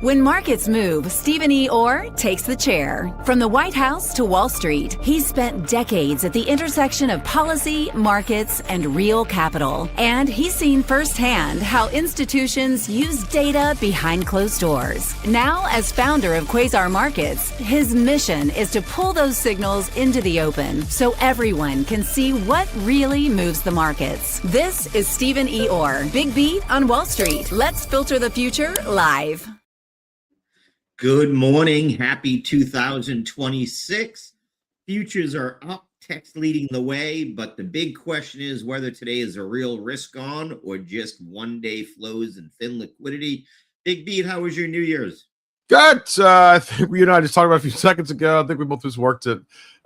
When markets move, Stephen E. Orr takes the chair. From the White House to Wall Street, he's spent decades at the intersection of policy, markets, and real capital. And he's seen firsthand how institutions use data behind closed doors. Now, as founder of Quasar Markets, his mission is to pull those signals into the open so everyone can see what really moves the markets. This is Stephen E. Orr, BigBeat on Wall Street. Let's filter the future live. Good morning. Happy 2026. Futures are up, tech's leading the way, but the big question is whether today is a real risk on or just one-day flows and thin liquidity. BigBeat, how was your New Year's? Good. I think you and I just talked about a few seconds ago. I think we both just worked it.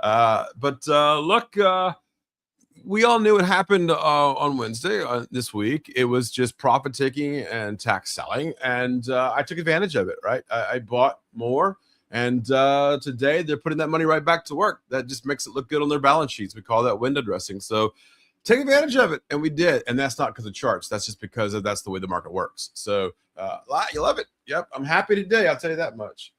Look, we all knew it happened on Wednesday this week. It was just profit taking and tax selling, and I took advantage of it. Right, I bought more, and today they're putting that money right back to work. That just makes it look good on their balance sheets. We call that window dressing. So take advantage of it, and we did. And that's not because of charts. That's just because that's the way the market works. So you love it. Yep, I'm happy today. I'll tell you that much.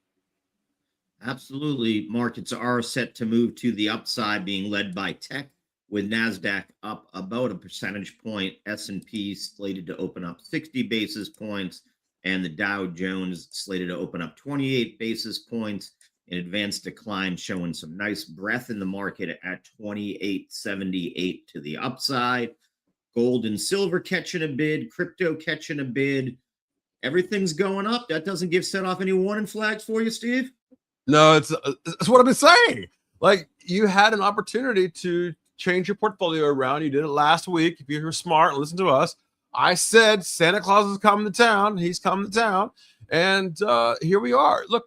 Absolutely, markets are set to move to the upside, being led by tech, with NASDAQ up about a percentage point, S&P slated to open up 60 basis points, and the Dow Jones slated to open up 28 basis points. An advanced decline showing some nice breadth in the market at 28.78 to the upside. Gold and silver catching a bid, crypto catching a bid. Everything's going up. That doesn't set off any warning flags for you, Steve? No, it's what I've been saying. Like, you had an opportunity to change your portfolio around. You did it last week. If you were smart and listen to us, I said Santa Claus is coming to town. He's coming to town. And here we are. Look,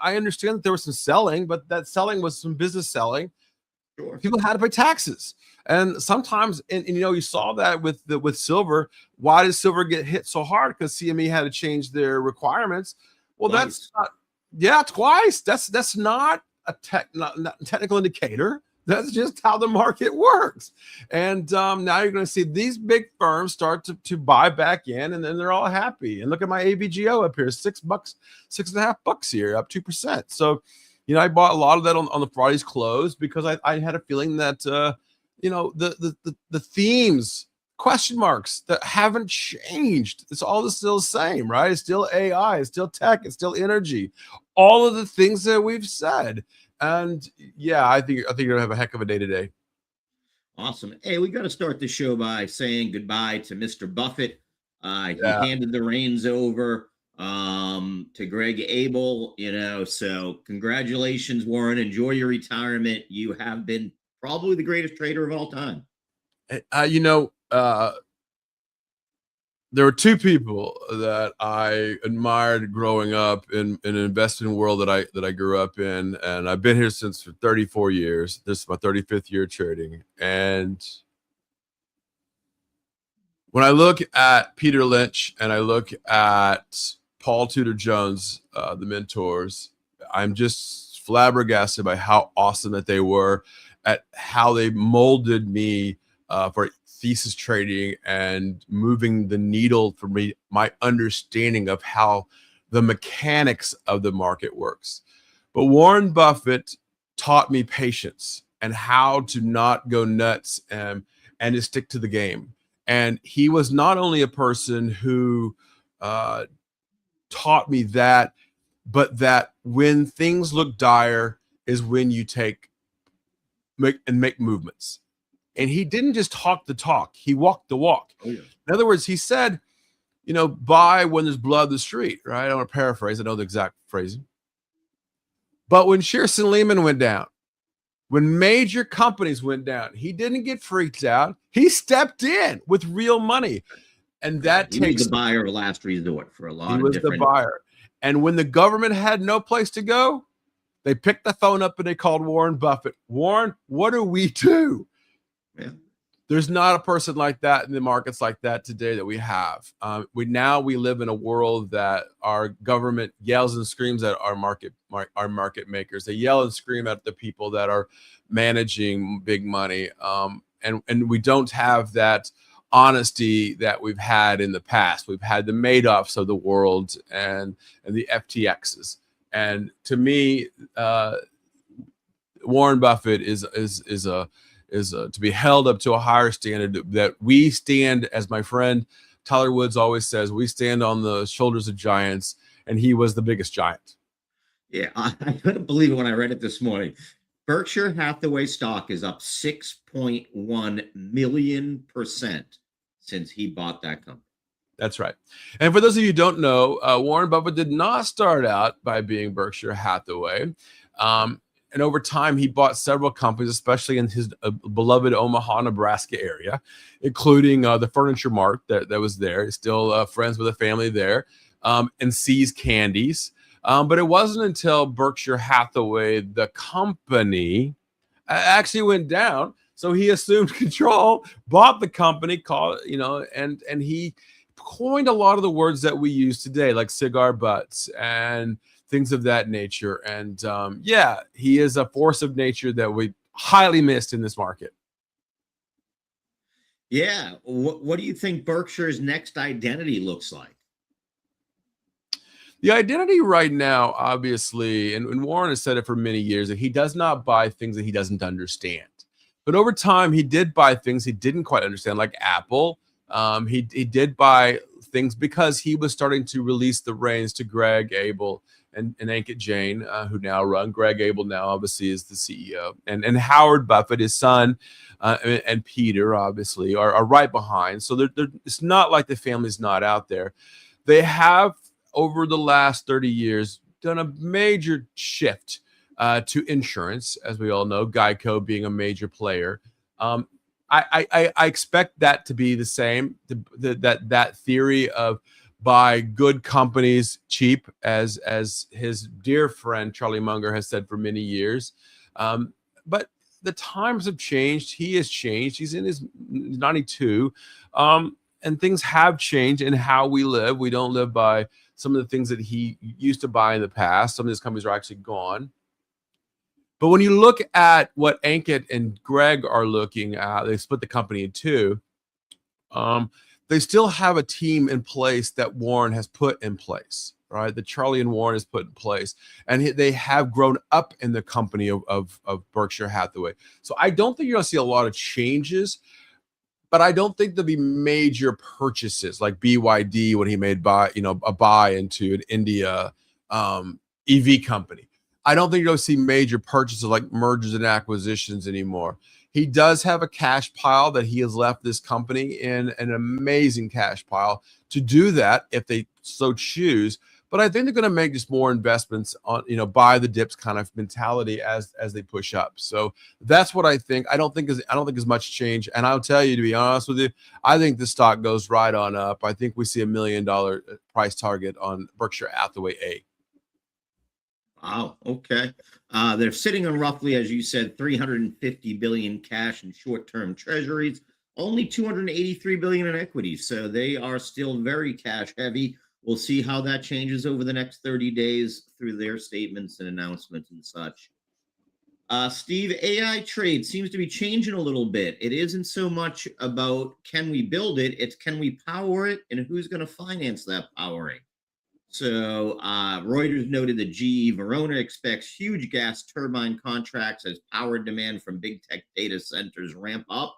I understand that there was some selling, but that selling was some business selling. Sure. People had to pay taxes. And sometimes, and you saw that with silver. Why did silver get hit so hard? Because CME had to change their requirements. Well, Twice. Twice. That's not a technical indicator. That's just how the market works. And now you're going to see these big firms start to buy back in, and then they're all happy. And look at my AVGO up here, $6, $6.50 here, up 2%. So, I bought a lot of that on the Friday's close because I had a feeling that, the themes, question marks that haven't changed. It's all still the same, right? It's still AI, it's still tech, it's still energy, all of the things that we've said. And yeah, I think you're gonna have a heck of a day today. Awesome. Hey, we got to start the show by saying goodbye to Mr. Buffett. He handed the reins over to Greg Abel. So congratulations, Warren. Enjoy your retirement. You have been probably the greatest trader of all time. There were two people that I admired growing up in an investing world that I grew up in, and I've been here since for 34 years. This is my 35th year trading. And when I look at Peter Lynch and I look at Paul Tudor Jones, the mentors, I'm just flabbergasted by how awesome that they were at how they molded me for thesis trading and moving the needle for me, my understanding of how the mechanics of the market works. But Warren Buffett taught me patience and how to not go nuts and to stick to the game. And he was not only a person who taught me that, but that when things look dire is when you make movements. And he didn't just talk the talk, he walked the walk. Oh, yeah. In other words, he said, buy when there's blood in the street, right? I don't want to paraphrase, I know the exact phrasing. But when Shearson Lehman went down, when major companies went down, he didn't get freaked out. He stepped in with real money. And that he was the buyer of last resort for a lot of different. He was the buyer. And when the government had no place to go, they picked the phone up and they called Warren Buffett. Warren, what do we do? Yeah. There's not a person like that in the markets like that today that we have. We live in a world that our government yells and screams at our market makers. They yell and scream at the people that are managing big money. And we don't have that honesty that we've had in the past. We've had the Madoffs of the world and the FTXs. And to me, Warren Buffett is to be held up to a higher standard, that we stand, as my friend Tyler Woods always says, we stand on the shoulders of giants, and he was the biggest giant. Yeah, I couldn't believe it when I read it this morning. Berkshire Hathaway stock is up 6.1 million% since he bought that company. That's right. And for those of you who don't know, Warren Buffett did not start out by being Berkshire Hathaway. And over time, he bought several companies, especially in his beloved Omaha, Nebraska area, including the Furniture Mart that was there. He's still friends with the family there, and See's Candies. But it wasn't until Berkshire Hathaway, the company, actually went down. So he assumed control, bought the company, and he coined a lot of the words that we use today, like cigar butts and things of that nature. And he is a force of nature that we highly missed in this market. Yeah. What do you think Berkshire's next identity looks like? The identity right now, obviously, and Warren has said it for many years, that he does not buy things that he doesn't understand. But over time, he did buy things he didn't quite understand, like Apple. He did buy things because he was starting to release the reins to Greg Abel and Ankit Jain, who now run. Greg Abel now obviously is the CEO. And Howard Buffett, his son, and Peter, obviously, are right behind. So it's not like the family's not out there. They have, over the last 30 years, done a major shift to insurance, as we all know, Geico being a major player. I expect that to be the same, that theory of buy good companies cheap, as his dear friend Charlie Munger has said for many years. But the times have changed. He has changed. He's in his 92. And things have changed in how we live. We don't live by some of the things that he used to buy in the past. Some of these companies are actually gone. But when you look at what Ankit and Greg are looking at, they split the company in two. They still have a team in place that Warren has put in place, right? That Charlie and Warren has put in place. And they have grown up in the company of Berkshire Hathaway. So I don't think you're going to see a lot of changes, but I don't think there'll be major purchases like BYD when he made a buy into an India EV company. I don't think you're going to see major purchases like mergers and acquisitions anymore. He does have a cash pile that he has left this company in, an amazing cash pile to do that if they so choose. But I think they're going to make just more investments on, buy the dips kind of mentality as they push up. So that's what I think. I don't think as much change. And I'll tell you, to be honest with you, I think the stock goes right on up. I think we see $1 million price target on Berkshire Hathaway A. Wow. Okay. They're sitting on roughly, as you said, 350 billion cash and short-term treasuries, only 283 billion in equity. So they are still very cash heavy. We'll see how that changes over the next 30 days through their statements and announcements and such. Steve, AI trade seems to be changing a little bit. It isn't so much about can we build it, it's can we power it, and who's going to finance that powering. So Reuters noted that GE Verona expects huge gas turbine contracts as power demand from big tech data centers ramp up,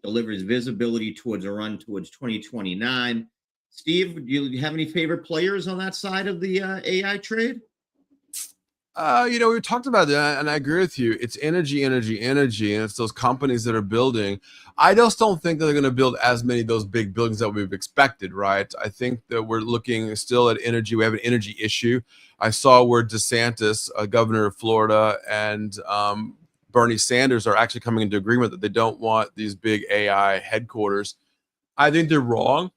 delivers visibility towards a run towards 2029. Steve, do you have any favorite players on that side of the AI trade? We talked about that, and I agree with you. It's energy, and it's those companies that are building. I just don't think that they're going to build as many of those big buildings that we've expected, right? I think that we're looking still at energy. We have an energy issue. I saw where DeSantis, governor of Florida, and Bernie Sanders are actually coming into agreement that they don't want these big AI headquarters. I think they're wrong.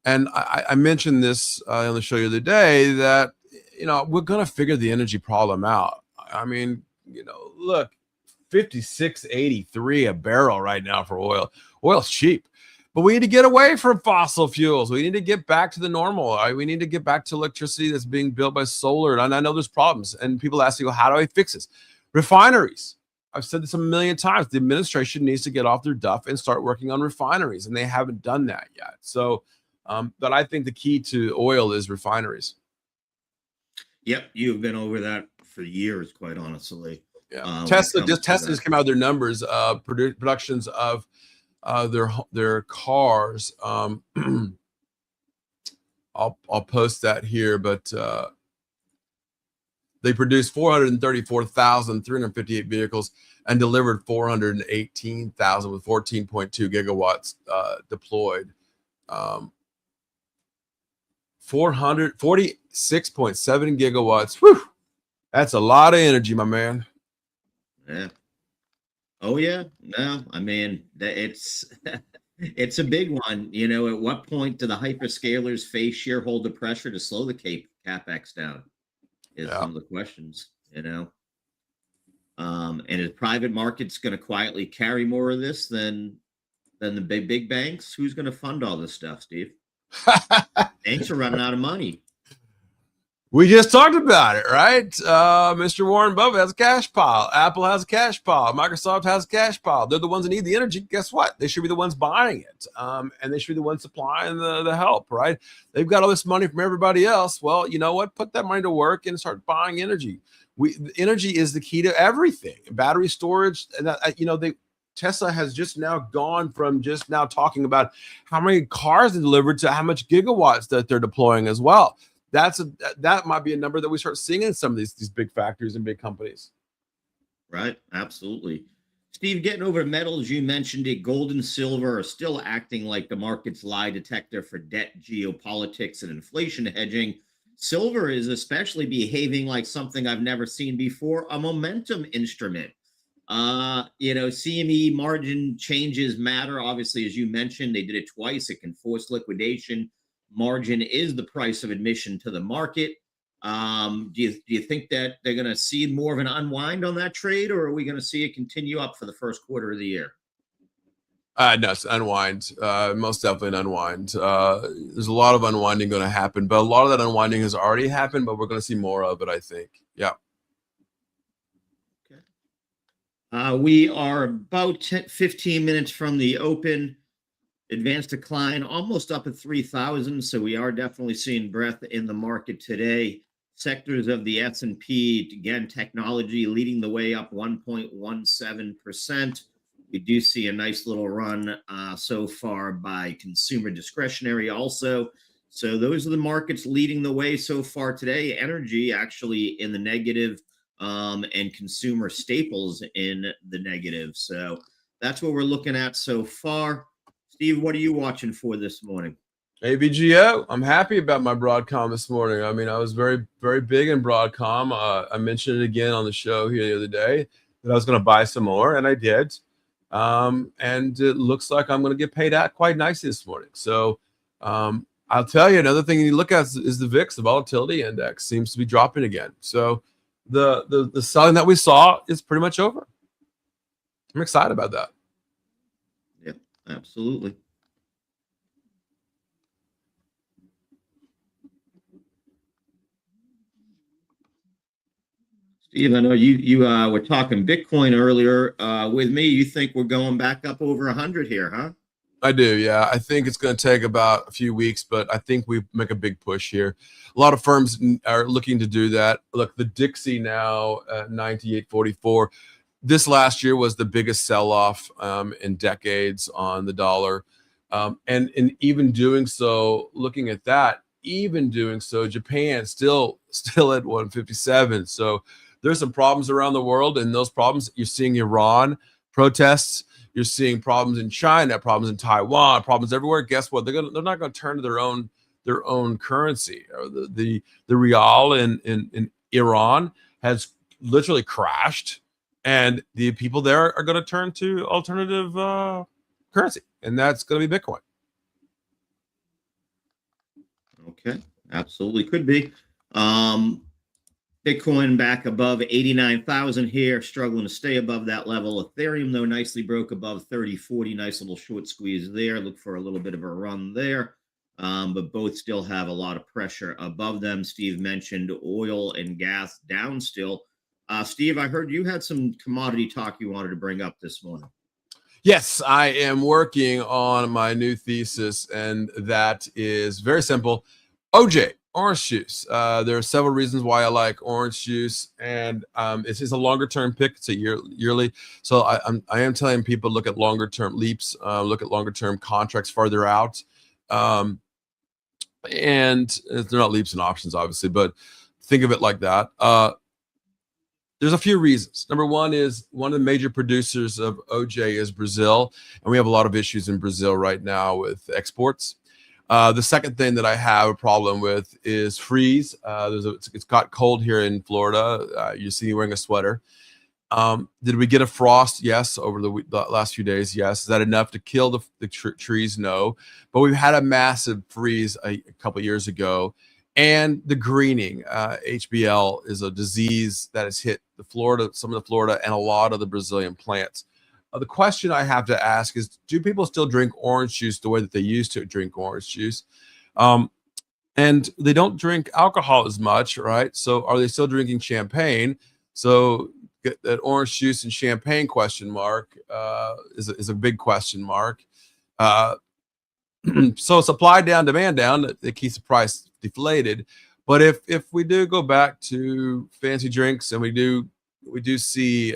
And I mentioned this on the show the other day that, we're going to figure the energy problem out. I mean, look, 56.83 a barrel right now for oil. Oil's cheap, but we need to get away from fossil fuels. We need to get back to the normal. We need to get back to electricity that's being built by solar. And I know there's problems. And people ask you, well, how do I fix this? Refineries. I've said this a million times. The administration needs to get off their duff and start working on refineries, and they haven't done that yet. So, but I think the key to oil is refineries. Yep, you've been over that for years, quite honestly. Yeah, Tesla just came out with their numbers, productions of their cars. I'll post that here, but they produced 434,358 vehicles and delivered 418,000 with 14.2 gigawatts deployed. 446.7 gigawatts. Whew, that's a lot of energy, my man. Yeah. Oh yeah. No, I mean it's it's a big one. You know, at what point do the hyperscalers face shareholder pressure to slow the capex down? Is some of the questions. You know, and is private markets going to quietly carry more of this than the big banks? Who's going to fund all this stuff, Steve? Banks are running out of money. We just talked about it, right? Mr. Warren Buffett has a cash pile. Apple has a cash pile. Microsoft has a cash pile. They're the ones that need the energy. Guess what? They should be the ones buying it. And they should be the ones supplying the help, right? They've got all this money from everybody else. Well, you know what? Put that money to work and start buying energy. Energy is the key to everything. Battery storage, Tesla has just now gone from just now talking about how many cars they delivered to how much gigawatts that they're deploying as well. That might be a number that we start seeing in some of these big factories and big companies. Right. Absolutely. Steve, getting over to metals, you mentioned it. Gold and silver are still acting like the market's lie detector for debt, geopolitics, and inflation hedging. Silver is especially behaving like something I've never seen before, a momentum instrument. CME margin changes matter. Obviously, as you mentioned, they did it twice. It can force liquidation. Margin is the price of admission to the market. Do you think that they're going to see more of an unwind on that trade, or are we going to see it continue up for the first quarter of the year? No, it's unwind. Most definitely an unwind. There's a lot of unwinding going to happen, but a lot of that unwinding has already happened, but we're going to see more of it, I think. Yeah. Okay. We are about 15 minutes from the open. Advanced decline almost up at 3,000. So we are definitely seeing breadth in the market today. Sectors of the S&P, again, technology leading the way up 1.17%. We do see a nice little run so far by consumer discretionary also. So those are the markets leading the way so far today. Energy actually in the negative, and consumer staples in the negative. So that's what we're looking at so far. Steve, what are you watching for this morning? AVGO. I'm happy about my Broadcom this morning. I mean, I was very, very big in Broadcom. I mentioned it again on the show here the other day that I was going to buy some more, and I did. And it looks like I'm going to get paid out quite nicely this morning. So I'll tell you, another thing you look at is the VIX, the volatility index, seems to be dropping again. So the selling that we saw is pretty much over. I'm excited about that. Yep, absolutely. Steve, I know you were talking Bitcoin earlier with me. You think we're going back up over 100 here, huh? I do, yeah. I think it's going to take about a few weeks, but I think we make a big push here. A lot of firms are looking to do that. Look, the Dixie now at 98.44. This last year was the biggest sell-off in decades on the dollar. And in even doing so, looking at that, even doing so, Japan still at 157. So there's some problems around the world, and those problems, you're seeing Iran protests, you're seeing problems in China, problems in Taiwan, problems everywhere. Guess what? They're not going to turn to their own currency. The rial in Iran has literally crashed, and the people there are going to turn to alternative currency, and that's going to be Bitcoin. Okay, absolutely could be. Bitcoin back above 89,000 here, struggling to stay above that level. Ethereum, though, nicely broke above 30.40. Nice little short squeeze there. Look for a little bit of a run there. But both still have a lot of pressure above them. Steve mentioned oil and gas down still. Steve, I heard you had some commodity talk you wanted to bring up this morning. Yes, I am working on my new thesis, and that is very simple. OJ, orange juice. There are several reasons why I like orange juice, and it's just a longer term pick. It's a yearly. So I am telling people look at longer term leaps, look at longer term contracts farther out. And they're not leaps and options, obviously, but think of it like that. There's a few reasons. Number one is one of the major producers of OJ is Brazil, and we have a lot of issues in Brazil right now with exports. The second thing that I have a problem with is freeze. It's got cold here in Florida. You see me wearing a sweater. Did we get a frost? Yes. Over the last few days, yes. Is that enough to kill the trees? No. But we've had a massive freeze a couple years ago. And the greening, HBL, is a disease that has hit some of the Florida and a lot of the Brazilian plants. The question I have to ask is, do people still drink orange juice the way that they used to drink orange juice? And they don't drink alcohol as much, right? So are they still drinking champagne? So get that orange juice and champagne question mark is a big question mark. So supply down, demand down, it keeps the price deflated. But if we do go back to fancy drinks and we do see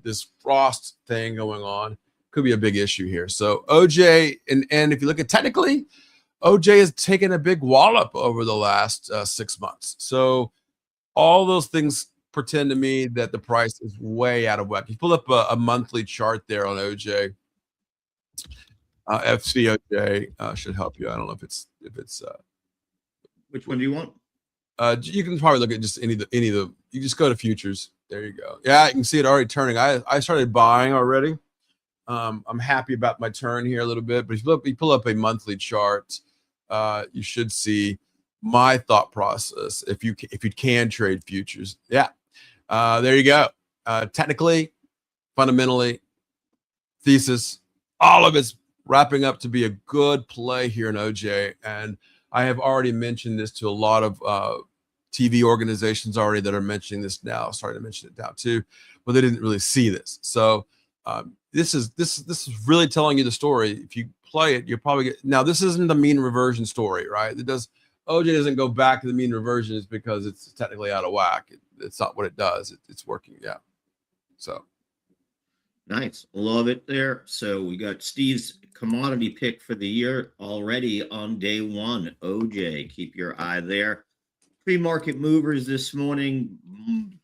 this frost thing going on, could be a big issue here. So OJ, and if you look at technically, OJ has taken a big wallop over the last 6 months. So all those things pretend to me that the price is way out of whack. You pull up a monthly chart there on OJ. FCOJ should help you. I don't know if it's which one do you want? You can probably look at just any of the. You just go to futures. There you go. Yeah, you can see it already turning. I started buying already. I'm happy about my turn here a little bit, but if you pull up a monthly chart, you should see my thought process. If you can trade futures, yeah, there you go. Technically, fundamentally, thesis, all of it's wrapping up to be a good play here in OJ. And I have already mentioned this to a lot of TV organizations already that are mentioning this now, starting to mention it now too, but they didn't really see this. So this is really telling you the story. If you play it, you'll probably get. Now this isn't the mean reversion story, right? OJ doesn't go back to the mean reversion is because it's technically out of whack. It's not what it does. It's working. Yeah. So. Nice. Love it there. So we got Steve's commodity pick for the year already on day one. OJ, keep your eye there. Pre-market movers this morning,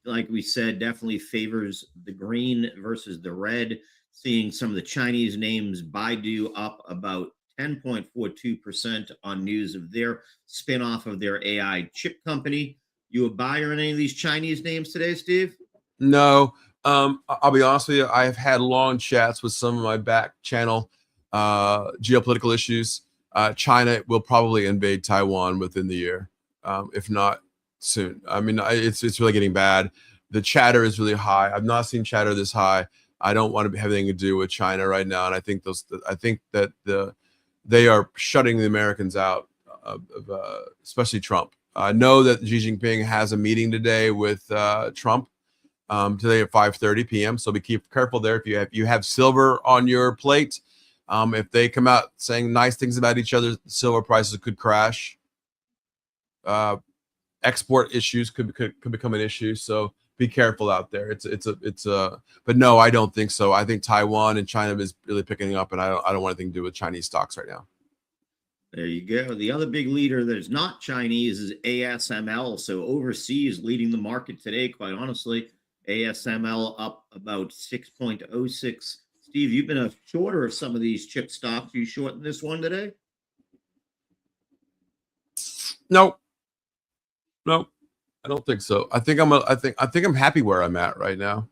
like we said, definitely favors the green versus the red. Seeing some of the Chinese names, Baidu up about 10.42% on news of their spinoff of their AI chip company. You a buyer in any of these Chinese names today, Steve? No. I'll be honest with you. I have had long chats with some of my back channel geopolitical issues. China will probably invade Taiwan within the year, if not soon. I mean, it's really getting bad. The chatter is really high. I've not seen chatter this high. I don't want to have anything to do with China right now, and I think that they are shutting the Americans out of especially Trump. I know that Xi Jinping has a meeting today with Trump. Today at 5:30 p.m. So be careful there. If you have silver on your plate, if they come out saying nice things about each other, silver prices could crash. Export issues could become an issue. So be careful out there. But no, I don't think so. I think Taiwan and China is really picking up, and I don't want anything to do with Chinese stocks right now. There you go. The other big leader that is not Chinese is ASML. So overseas leading the market today, quite honestly. ASML up about 6.06. Steve, you've been a shorter of some of these chip stocks. You shorting this one today? No, I don't think so. I think I'm happy where I'm at right now.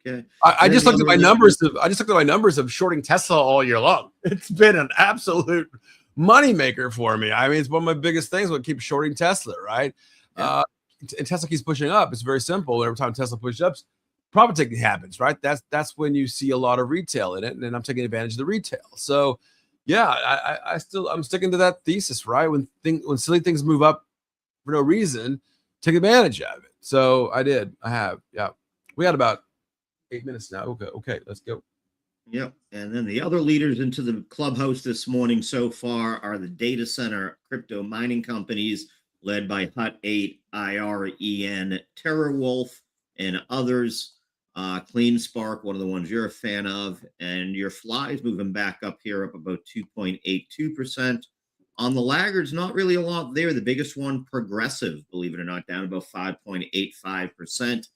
Okay. I just looked at my numbers. I just looked at my numbers of shorting Tesla all year long. It's been an absolute moneymaker for me. I mean, it's one of my biggest things. What keeps shorting Tesla, right? Yeah. And Tesla keeps pushing up. It's very simple. Every time Tesla pushes up, profit taking happens, right? That's when you see a lot of retail in it, and I'm taking advantage of the retail. So, yeah, I'm sticking to that thesis, right? When silly things move up for no reason, take advantage of it. So I did. I have. Yeah. We got about 8 minutes now. Okay, let's go. Yep. And then the other leaders into the clubhouse this morning so far are the data center crypto mining companies led by Hut 8, IREN, TerraWolf, and others. Clean Spark, one of the ones you're a fan of, and your Fly's moving back up here, up about 2.82%. On the laggards, not really a lot there. The biggest one, Progressive, believe it or not, down about 5.85%.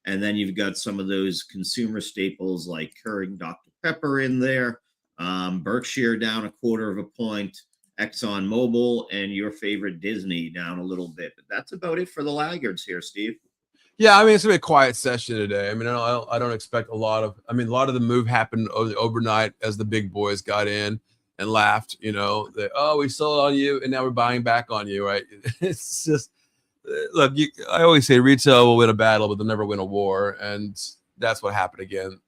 And then you've got some of those consumer staples like Keurig Dr. Pepper in there, Berkshire down 1/4 point, ExxonMobil, and your favorite Disney down a little bit. But that's about it for the laggards here, Steve. Yeah, I mean, it's gonna be a quiet session today. I mean, I don't expect a lot of. I mean, a lot of the move happened overnight as the big boys got in and laughed. You know, we sold on you, and now we're buying back on you, right? It's just look. I always say retail will win a battle, but they'll never win a war, and that's what happened again.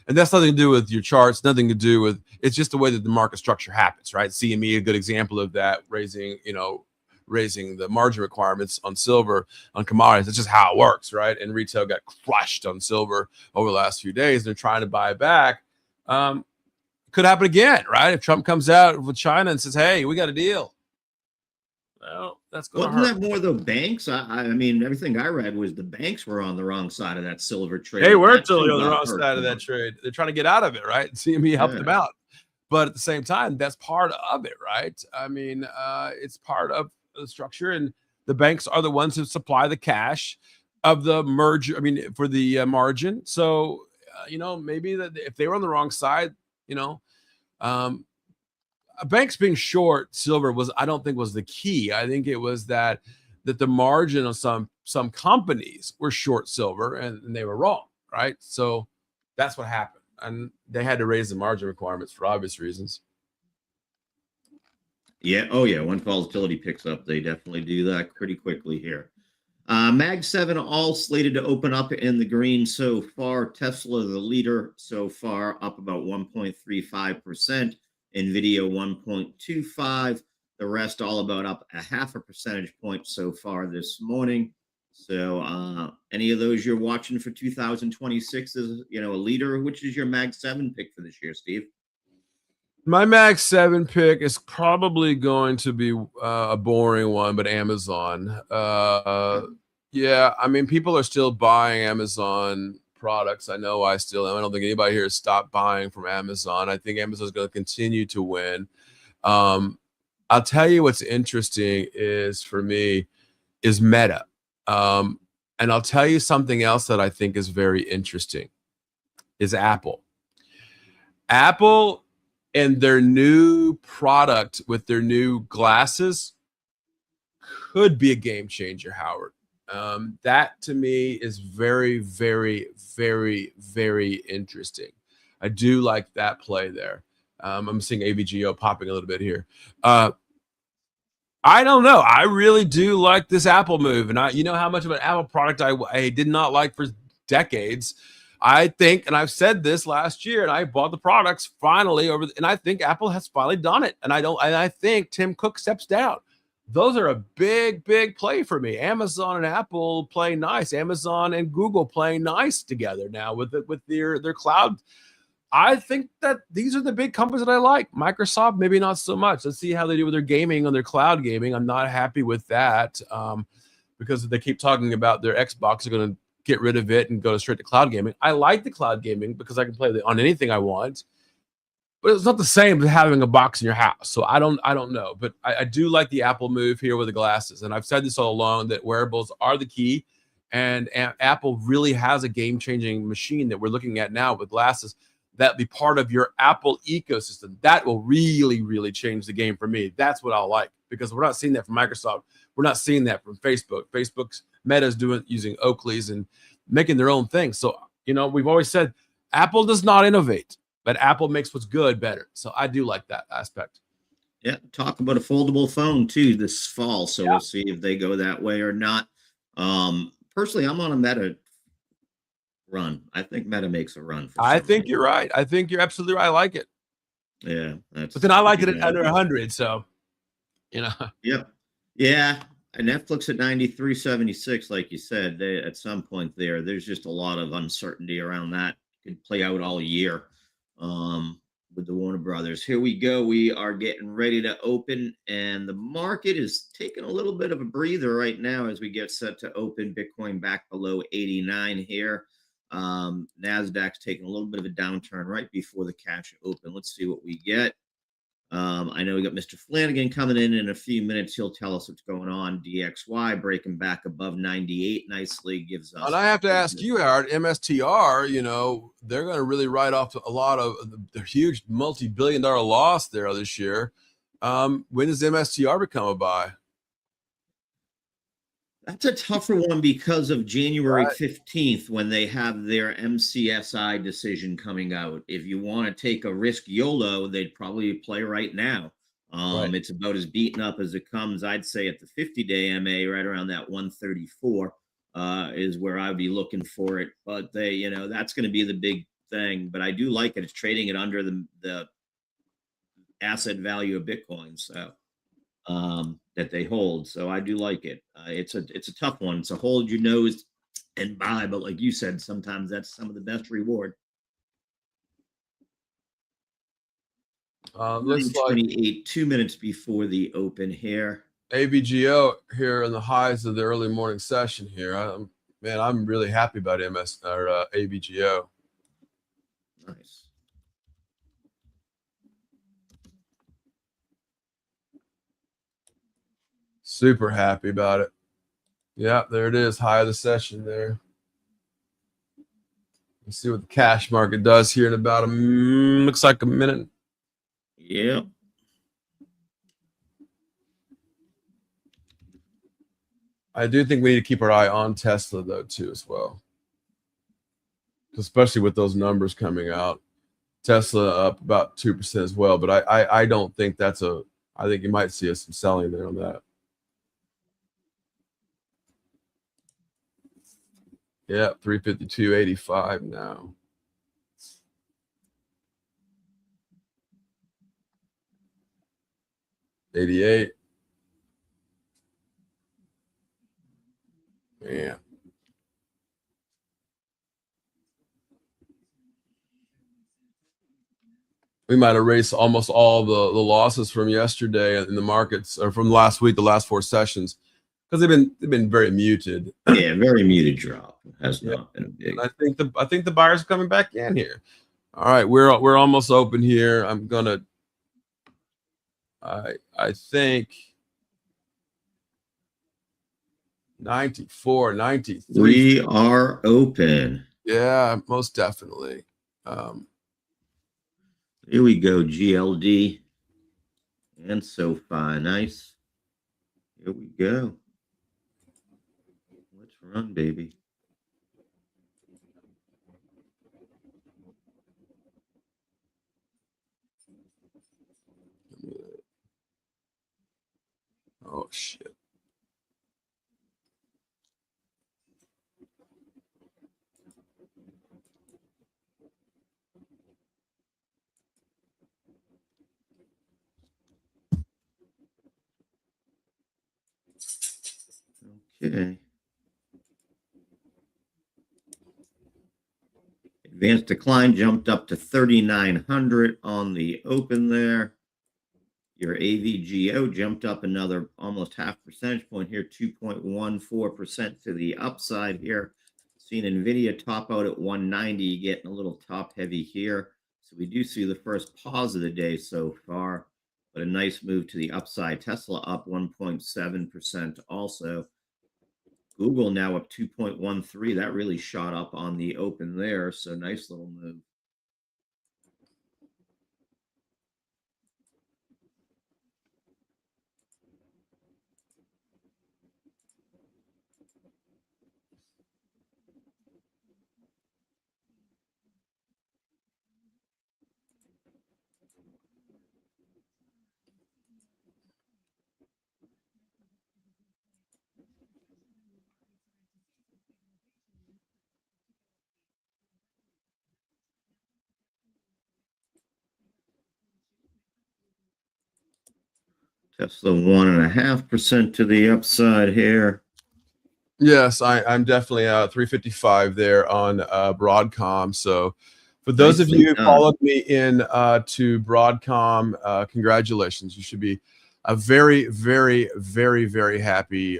And that's nothing to do with your charts, nothing to do with. It's just the way that the market structure happens, right? CME, a good example of that, raising the margin requirements on silver, on commodities. That's just how it works, right? And retail got crushed on silver over the last few days. They're trying to buy it back. Could happen again, right? If Trump comes out with China and says, hey, we got a deal. Well, that's going to hurt. Wasn't that more the banks? I mean, everything I read was the banks were on the wrong side of that silver trade. They were totally on the wrong side of that trade. They're trying to get out of it, right? CME helped them out. But at the same time, that's part of it, right? I mean, it's part of the structure, and the banks are the ones who supply the cash of the merger. I mean, for the margin. So, maybe that if they were on the wrong side, banks being short silver I don't think was the key. I think it was that the margin of some companies were short silver and they were wrong, right? So that's what happened, and they had to raise the margin requirements for obvious reasons. Yeah. Oh, yeah. When volatility picks up, they definitely do that pretty quickly here. Mag 7 all slated to open up in the green so far. Tesla, the leader so far, up about 1.35%. NVIDIA, 1.25%. The rest all about up 0.5 percentage point so far this morning. So any of those you're watching for 2026 as a leader? Which is your Mag 7 pick for this year, Steve? My Mag 7 pick is probably going to be a boring one, but Amazon. Yeah, I mean, people are still buying Amazon products. I know I still am. I don't think anybody here has stopped buying from Amazon. I think Amazon is going to continue to win. I'll tell you what's interesting for me is Meta. And I'll tell you something else that I think is very interesting is Apple. Apple and their new product with their new glasses could be a game changer, Howard. That to me is very, very, very, very interesting. I do like that play there. I'm seeing AVGO popping a little bit here. I don't know. I really do like this Apple move. And how much of an Apple product I did not like for decades. I think, and I've said this last year, and I bought the products finally and I think Apple has finally done it. And I think Tim Cook steps down. Those are a big, big play for me. Amazon and Apple play nice. Amazon and Google playing nice together now with their cloud. I think that these are the big companies that I like. Microsoft, maybe not so much. Let's see how they do with their gaming on their cloud gaming. I'm not happy with that because they keep talking about their Xbox are going to get rid of it and go straight to cloud gaming. I like the cloud gaming because I can play on anything I want, but it's not the same as having a box in your house. So I don't know, but I do like the Apple move here with the glasses. And I've said this all along that wearables are the key, and Apple really has a game-changing machine that we're looking at now with glasses that be part of your Apple ecosystem. That will really, really change the game for me. That's what I'll like, because we're not seeing that from Microsoft. We're not seeing that from Facebook. Facebook's Meta's using Oakley's and making their own thing. So, we've always said Apple does not innovate, but Apple makes what's good better. So I do like that aspect. Yeah, talk about a foldable phone too this fall. So We'll see if they go that way or not. Personally, I'm on a Meta run. I think Meta makes a run. I think you're right. I think you're absolutely right. I like it. Yeah. But then I like it at under 100. So, Yep. Yeah. Netflix at 93.76, like you said, at some point there's just a lot of uncertainty around that. Could play out all year with the Warner Brothers. Here we go. We are getting ready to open, and the market is taking a little bit of a breather right now as we get set to open. Bitcoin back below 89 here. Nasdaq's taking a little bit of a downturn right before the cash open. Let's see what we get. I know we got Mr. Flanagan coming in a few minutes. He'll tell us what's going on. DXY breaking back above 98 nicely gives us. And I have to ask you, Howard, MSTR, you know, they're going to really write off a lot of the huge multi-billion-dollar loss there this year. When does MSTR become a buy? That's a tougher one because of January 15th when they have their MCSI decision coming out. If you want to take a risk YOLO, they'd probably play right now. It's about as beaten up as it comes. I'd say at the 50-day MA, right around that 134 is where I'd be looking for it. But they, you know, that's going to be the big thing. But I do like it. It's trading it under the asset value of Bitcoin. So that they hold. So I do like it. It's a tough one. It's a hold your nose and buy, but like you said, sometimes that's some of the best reward. Looks like 28, 2 minutes before the open here. AVGO here in the highs of the early morning session here. Man, I'm really happy about AVGO. Nice. Super happy about it. Yeah, there it is. High of the session there. Let's see what the cash market does here in about looks like a minute. Yeah. I do think we need to keep our eye on Tesla though too as well. Especially with those numbers coming out. Tesla up about 2% as well, but I don't think that's I think you might see some selling there on that. Yeah, 352.85 now. $88. Man. We might erase almost all the losses from yesterday in the markets, or from last week, the last 4 sessions, because they've been very muted. Yeah, very muted drop. Has not been big. And I think the buyers are coming back in here. All right, we're almost open here. I'm gonna. I think 94, 93. We are open. Yeah, most definitely. Here we go, GLD and SoFi. Nice. Here we go. Let's run, baby. Oh, shit. Okay. Advanced decline jumped up to 3,900 on the open there. Your AVGO jumped up another almost half percentage point here, 2.14% to the upside here. Seen NVIDIA top out at 190, getting a little top heavy here. So we do see the first pause of the day so far, but a nice move to the upside. Tesla up 1.7% also. Google now up 2.13. That really shot up on the open there. So nice little move. Tesla 1.5% to the upside here. Yes, I'm definitely 355 there on Broadcom. So for those of you who followed me in to Broadcom, congratulations. You should be very, very, very, very happy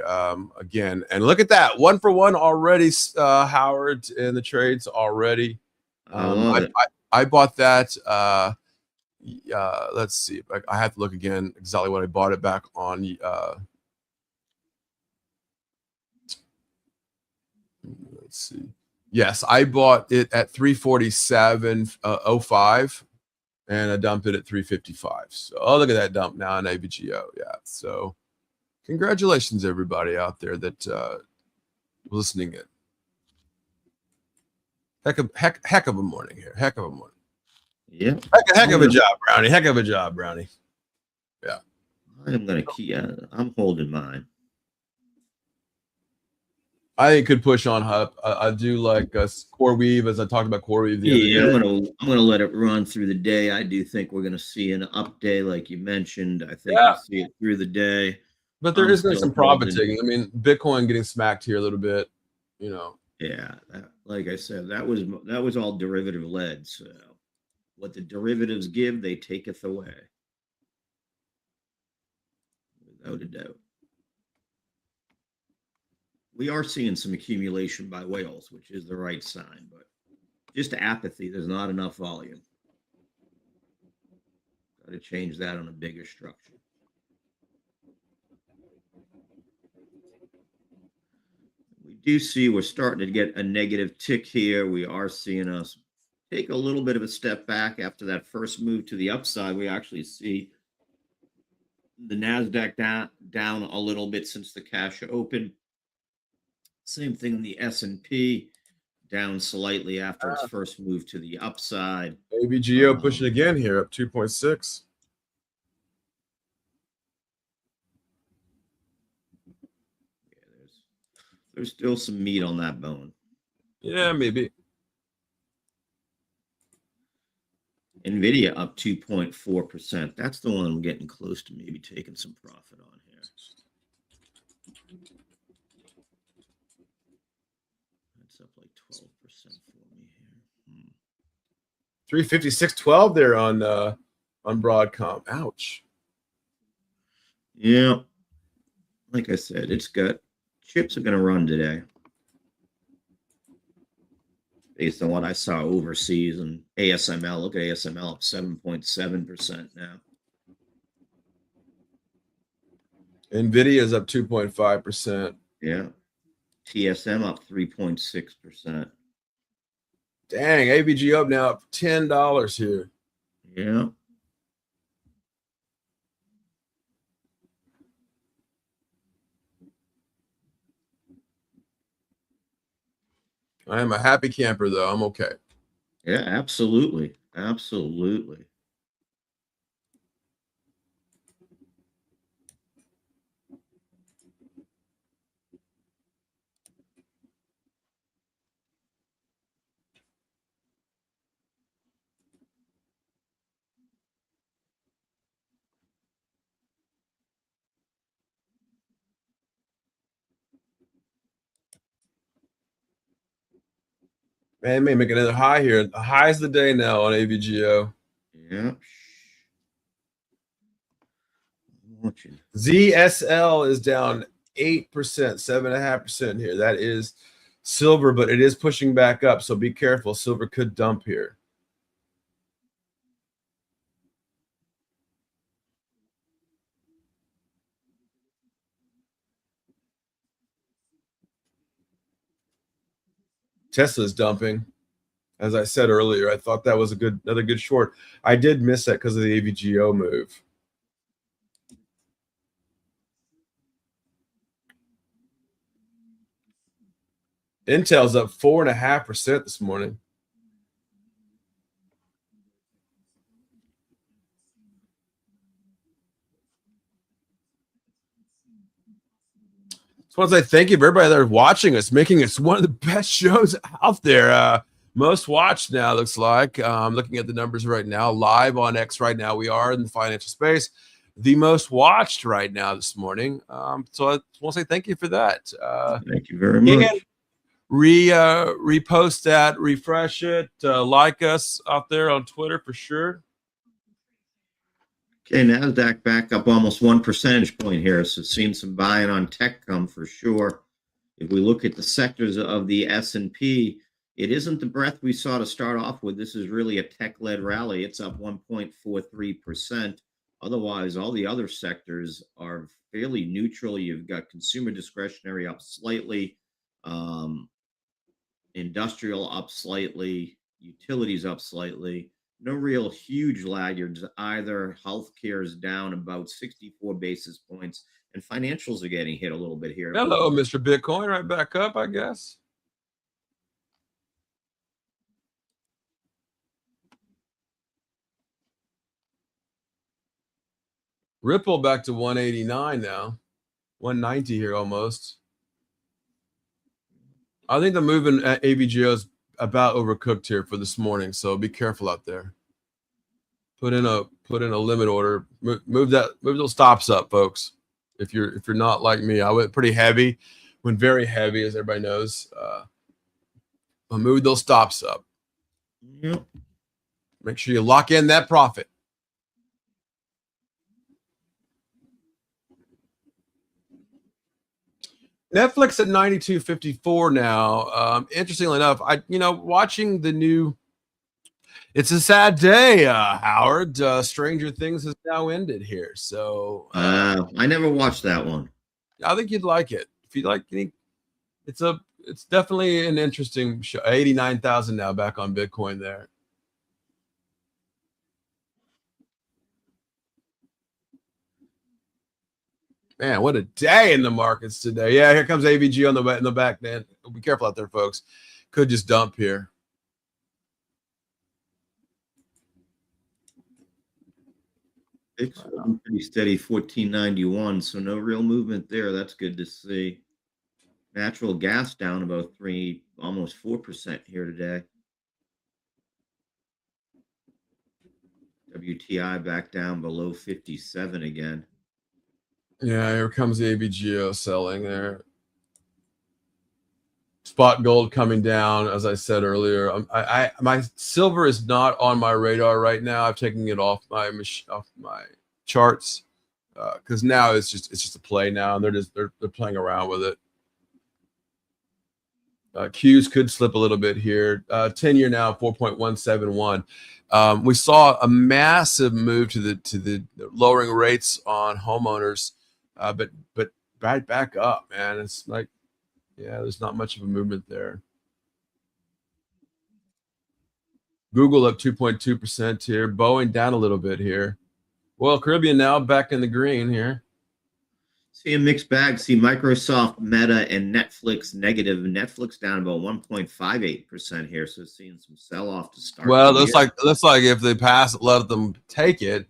again. And look at that, 1 for 1 already, Howard, in the trades already. I bought that. Let's see. I have to look again exactly what I bought it back on. Let's see. Yes, I bought it at 347.05 and I dumped it at 355. So look at that dump now in AVGO. Yeah. So congratulations everybody out there that listening in. Heck of a morning here. Heck of a morning. Yeah. Heck of a job, Brownie. Heck of a job, Brownie. Yeah. I'm gonna keep. I'm holding mine. I think it could push on up. I do like core weave, as I talked about core weave the other day. I'm gonna let it run through the day. I do think we're gonna see an up day, like you mentioned. I think we'll see it through the day. But there is going to be some profit taking. I mean, Bitcoin getting smacked here a little bit, you know. Yeah, like I said, that was all derivative led. So what the derivatives give, they taketh away, without a doubt. We are seeing some accumulation by whales, which is the right sign, but just apathy. There's not enough volume. Got to change that on a bigger structure. We do see we're starting to get a negative tick here. We are seeing us take a little bit of a step back after that first move to the upside. We actually see the NASDAQ down a little bit since the cash open. Same thing in the S&P, down slightly after its first move to the upside. AVGO pushing again here, up 2.6. Yeah, there's still some meat on that bone. Yeah, maybe. NVIDIA up 2.4%. That's the one I'm getting close to maybe taking some profit on here. That's up like 12% for me here. 356.12 there on Broadcom. Ouch. Yeah. Like I said, it's got chips are going to run today. Based on what I saw overseas and ASML. Look at ASML up 7.7% now. NVIDIA is up 2.5%. Yeah. TSM up 3.6%. Dang, AVG up now up $10 here. Yeah. I am a happy camper, though. I'm okay. Yeah, absolutely. Absolutely. Man, may make another high here. The high's the day now on AVGO. Yeah. ZSL is down 8%, 7.5% here. That is silver, but it is pushing back up, so be careful. Silver could dump here. Tesla's dumping. As I said earlier, I thought that was another good short. I did miss that because of the AVGO move. Intel's up 4.5% this morning. Just want to say thank you for everybody that are watching us, making us one of the best shows out there. Most watched now, looks like. Looking at the numbers right now, live on X right now. We are in the financial space. the most watched right now this morning. So I want to say thank you for that. Thank you very much. Repost that, refresh it, like us out there on Twitter for sure. Okay, NASDAQ back up almost 1 percentage point here. So seeing some buying on tech come for sure. If we look at the sectors of the S&P, it isn't the breadth we saw to start off with. This is really a tech-led rally. It's up 1.43%. Otherwise, all the other sectors are fairly neutral. You've got consumer discretionary up slightly, industrial up slightly, utilities up slightly. No real huge laggards either. Healthcare is down about 64 basis points, and financials are getting hit a little bit here. Hello, Mr. Bitcoin, right back up, I guess. Ripple back to 189 now, 190 here almost. I think the moving at AVGO is about overcooked here for this morning, so be careful out there. Put in a limit order. Move those stops up, folks. If you're not like me, I went pretty heavy, went very heavy, as everybody knows. But move those stops up. Yep. Make sure you lock in that profit. Netflix at 92.54 now. Interestingly enough, watching the new. It's a sad day, Howard. Stranger Things has now ended here, so I never watched that one. I think you'd like it. If you like, it's definitely an interesting show. 89,000 now back on Bitcoin there. Man, what a day in the markets today. Yeah, here comes AVG in the back, man. Be careful out there, folks. Could just dump here. It's pretty steady, 1491. So no real movement there. That's good to see. Natural gas down about almost 4% here today. WTI back down below 57 again. Yeah, here comes the AVGO selling there. Spot gold coming down, as I said earlier. My silver is not on my radar right now. I've taken it off my charts because now it's just a play now, and they're playing around with it. Qs could slip a little bit here. 10-year now 4.171. We saw a massive move to the lowering rates on homeowners, but right back up, man. It's like, yeah, there's not much of a movement there. Google up 2.2% here. Boeing down a little bit here. Well, Caribbean now back in the green here. See a mixed bag. See Microsoft, Meta, and Netflix negative. Netflix down about 1.58% here. So seeing some sell-off to start. Well, looks like if they pass it, let them take it.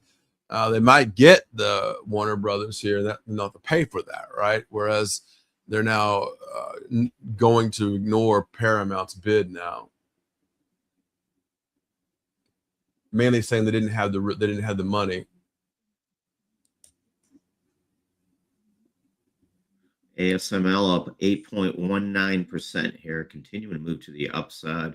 They might get the Warner Brothers here, that not to pay for that, right? Whereas they're now going to ignore Paramount's bid now, mainly saying they didn't have the money. ASML up 8.19% here, continuing to move to the upside.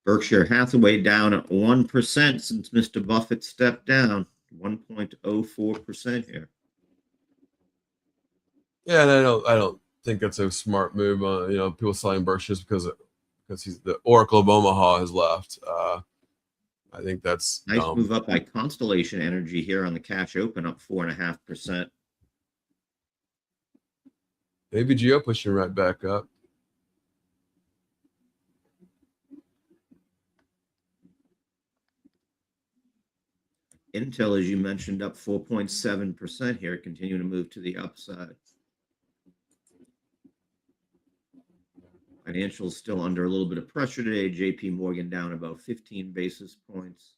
Berkshire Hathaway down at 1% since Mr. Buffett stepped down, 1.04% here. Yeah, and I don't think that's a smart move. People selling Berkshires because he's the Oracle of Omaha has left. I think that's nice move up by Constellation Energy here on the cash open, up 4.5%. AVGO pushing right back up. Intel, as you mentioned, up 4.7% here, continuing to move to the upside. Financials still under a little bit of pressure today. JP Morgan down about 15 basis points.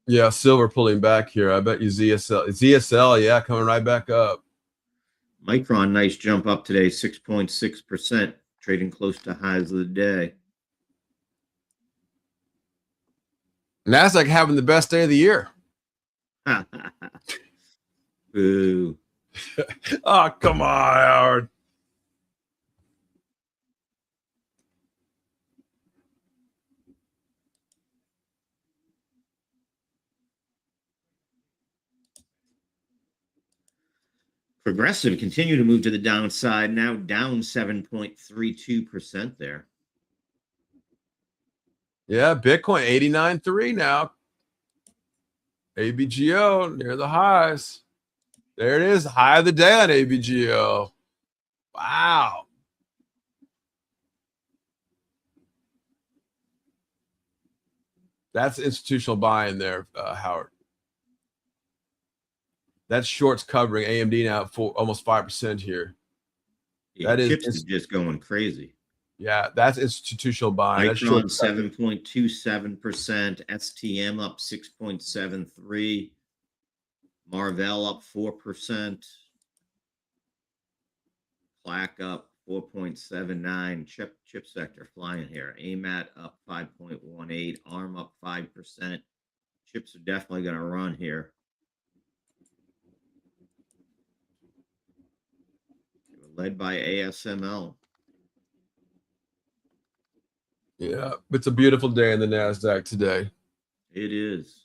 Yeah, silver pulling back here. I bet you ZSL, yeah, coming right back up. Micron, nice jump up today, 6.6%, trading close to highs of the day. NASDAQ having the best day of the year. Boo. Oh, come on, Howard. Progressive continue to move to the downside, now down 7.32% there. Yeah, Bitcoin 89.3 now. ABGO near the highs. There it is, high of the day on ABGO. Wow. That's institutional buying there, Howard. That short's covering AMD now for almost 5% here. Yeah, chips is just going crazy. Yeah, that's institutional buying. Micron 7.27%, STM up 6.73%, Marvell up 4%, Plaque up 4.79%, chip sector flying here. AMAT up 5.18%, ARM up 5%. Chips are definitely going to run here. Led by ASML. Yeah, it's a beautiful day in the NASDAQ today. It is.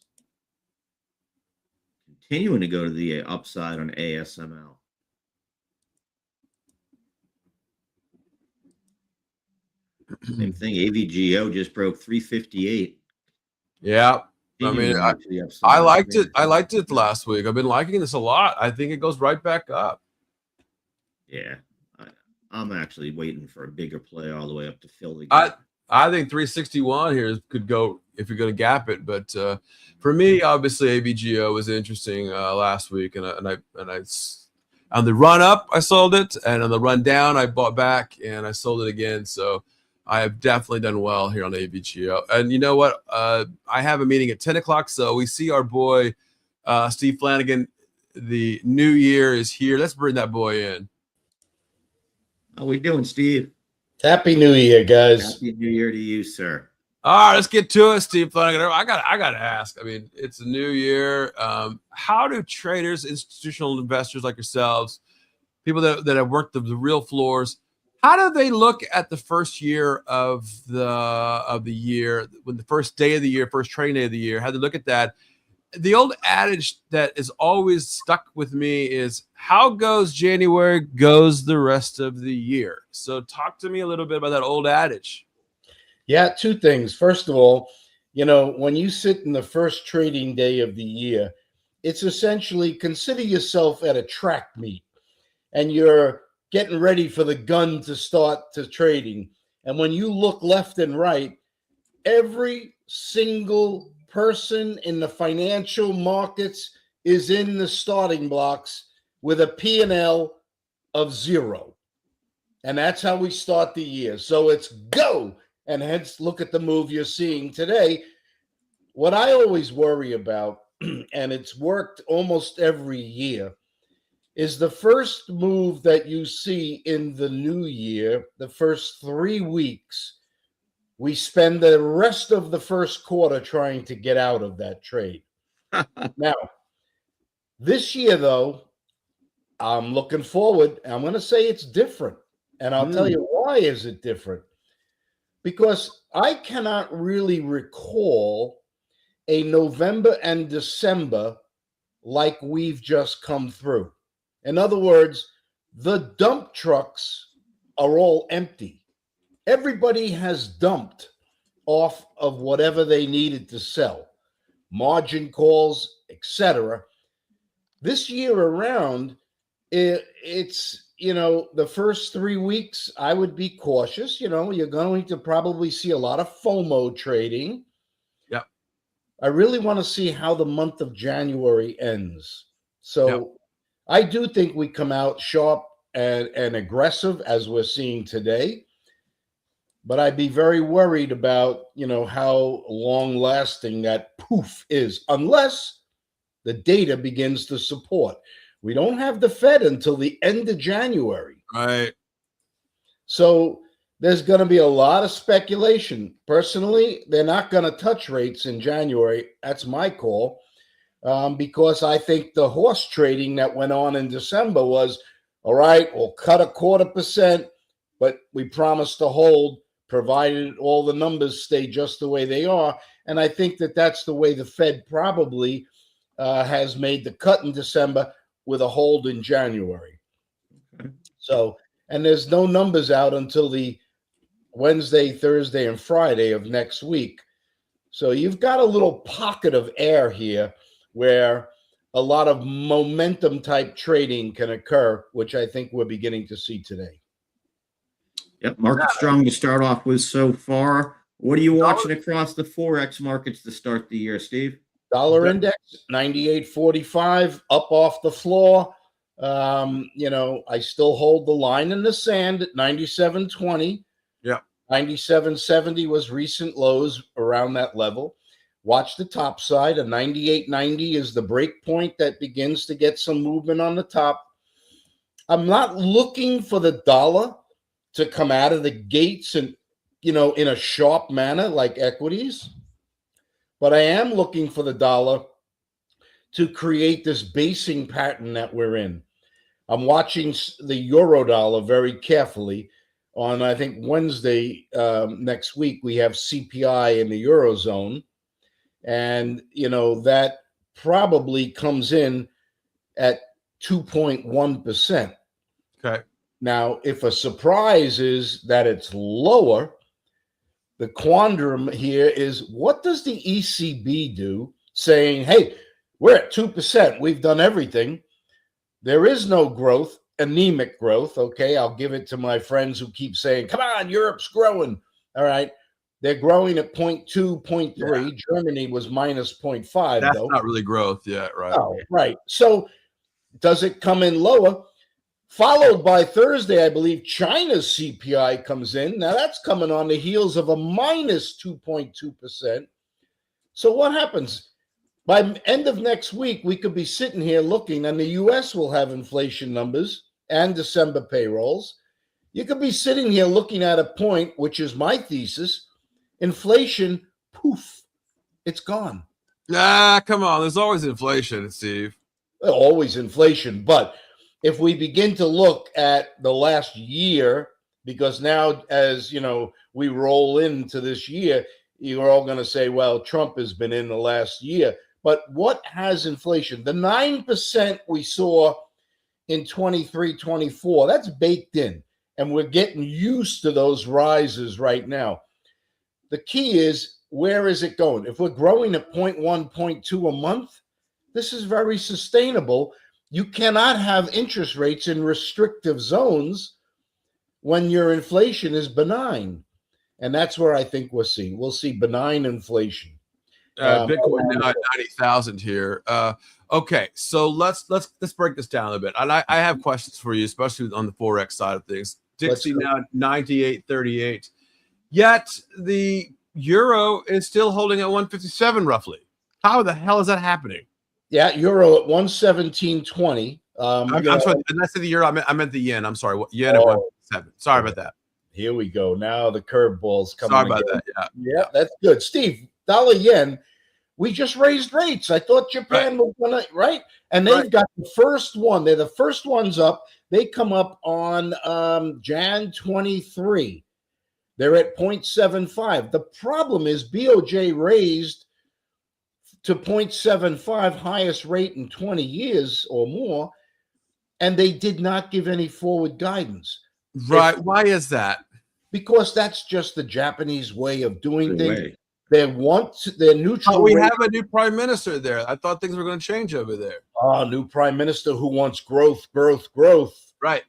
Continuing to go to the upside on ASML. Same thing. AVGO just broke 358. Yeah. I mean, I liked it. I liked it last week. I've been liking this a lot. I think it goes right back up. Yeah. I'm actually waiting for a bigger play all the way up to fill the gap. I think 361 here could go if you're going to gap it. But for me, obviously, AVGO was interesting last week, and I on the run up I sold it, and on the run down I bought back and I sold it again. So I have definitely done well here on AVGO. And you know what? I have a meeting at 10 o'clock, so we see our boy Steve Flanagan. The new year is here. Let's bring that boy in. How we doing, Steve? Happy New Year, guys. Happy New Year to you, sir. All right, let's get to it, Steve Flanagan. I got to ask. I mean, it's a new year. How do traders, institutional investors like yourselves, people that have worked the real floors, how do they look at the first year of the year, when the first day of the year, first trading day of the year? How do they look at that? The old adage that is always stuck with me is how goes January goes the rest of the year. So talk to me a little bit about that old adage. Yeah, two things. First of all, you know, when you sit in the first trading day of the year, it's essentially consider yourself at a track meet and you're getting ready for the gun to start to trading. And when you look left and right, every single person in the financial markets is in the starting blocks with a P&L of 0. And that's how we start the year. So it's go. And hence look at the move you're seeing today. What I always worry about, and it's worked almost every year, is the first move that you see in the new year, the first 3 weeks, we spend the rest of the first quarter trying to get out of that trade. Now, this year, though, I'm looking forward. I'm going to say it's different. And I'll tell you why is it different. Because I cannot really recall a November and December like we've just come through. In other words, the dump trucks are all empty. Everybody has dumped off of whatever they needed to sell, margin calls, etc. This year around, it's the first 3 weeks, I would be cautious. You're going to probably see a lot of FOMO trading. Yep. I really want to see how the month of January ends. So Yep. I do think we come out sharp and aggressive as we're seeing today. But I'd be very worried about, how long lasting that poof is, unless the data begins to support. We don't have the Fed until the end of January. Right. So there's going to be a lot of speculation. Personally, they're not going to touch rates in January. That's my call, because I think the horse trading that went on in December was, all right, we'll cut 0.25%, but we promise to hold, provided all the numbers stay just the way they are. And I think that that's the way the Fed probably has made the cut in December with a hold in January. Okay. So, and there's no numbers out until the Wednesday, Thursday, and Friday of next week. So you've got a little pocket of air here where a lot of momentum type trading can occur, which I think we're beginning to see today. Yep, market strong to start off with so far. What are you watching across the forex markets to start the year, Steve? Dollar index 98.45, up off the floor. I still hold the line in the sand at 97.20. Yeah. 97.70 was recent lows around that level. Watch the top side. A 98.90 is the break point that begins to get some movement on the top. I'm not looking for the dollar to come out of the gates and, in a sharp manner like equities. But I am looking for the dollar to create this basing pattern that we're in. I'm watching the euro dollar very carefully. On, I think, Wednesday next week, we have CPI in the Eurozone. And, that probably comes in at 2.1%. Okay. Now, if a surprise is that it's lower, the quandrum here is, what does the ECB do saying, hey, we're at 2%, we've done everything. There is no growth, anemic growth. Okay, I'll give it to my friends who keep saying, come on, Europe's growing. All right, they're growing at 0.2, 0.3. Yeah. Germany was minus 0.5. That's though. Not really growth yet, right? Oh, right. So does it come in lower? Followed by Thursday, I believe China's CPI comes in. Now that's coming on the heels of a minus 2.2%. So what happens? By end of next week, we could be sitting here looking, and the U.S. will have inflation numbers and December payrolls. You could be sitting here looking at a point, which is my thesis, inflation, poof, it's gone. Come on. There's always inflation, Steve. Always inflation, but if we begin to look at the last year, because now, as we roll into this year, you're all going to say, well, Trump has been in the last year. But what has inflation? The 9% we saw in 23, 24, that's baked in. And we're getting used to those rises right now. The key is, where is it going? If we're growing at 0.1, 0.2 a month, this is very sustainable. You cannot have interest rates in restrictive zones when your inflation is benign. And that's where I think we'll see benign inflation. Bitcoin now at 90,000 here. Okay, so let's break this down a bit. And I have questions for you, especially on the forex side of things. Dixie now at 98.38. Yet the euro is still holding at 157 roughly. How the hell is that happening? Yeah, euro at 117.20. I'm sorry. Did I say the euro? I meant the yen. I'm sorry. Yen at 157. Sorry about that. Here we go. Now the curveball's coming. Sorry about that. Yeah, that's good. Steve, dollar yen, we just raised rates. I thought Japan was going to, right? And they've got the first one. They're the first ones up. They come up on Jan 23. They're at 0.75. The problem is BOJ raised to 0.75, highest rate in 20 years or more, and they did not give any forward guidance. Right. Why is that? Because that's just the Japanese way of doing things. They want their neutral. Oh, we have a new prime minister there. I thought things were going to change over there. New prime minister who wants growth, growth, growth. Right.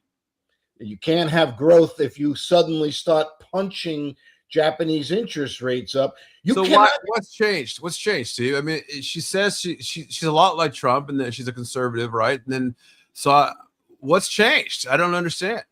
You can't have growth if you suddenly start punching Japanese interest rates up. What's changed? What's changed, Steve? I mean, she says she's a lot like Trump, and then she's a conservative, right? And then what's changed? I don't understand.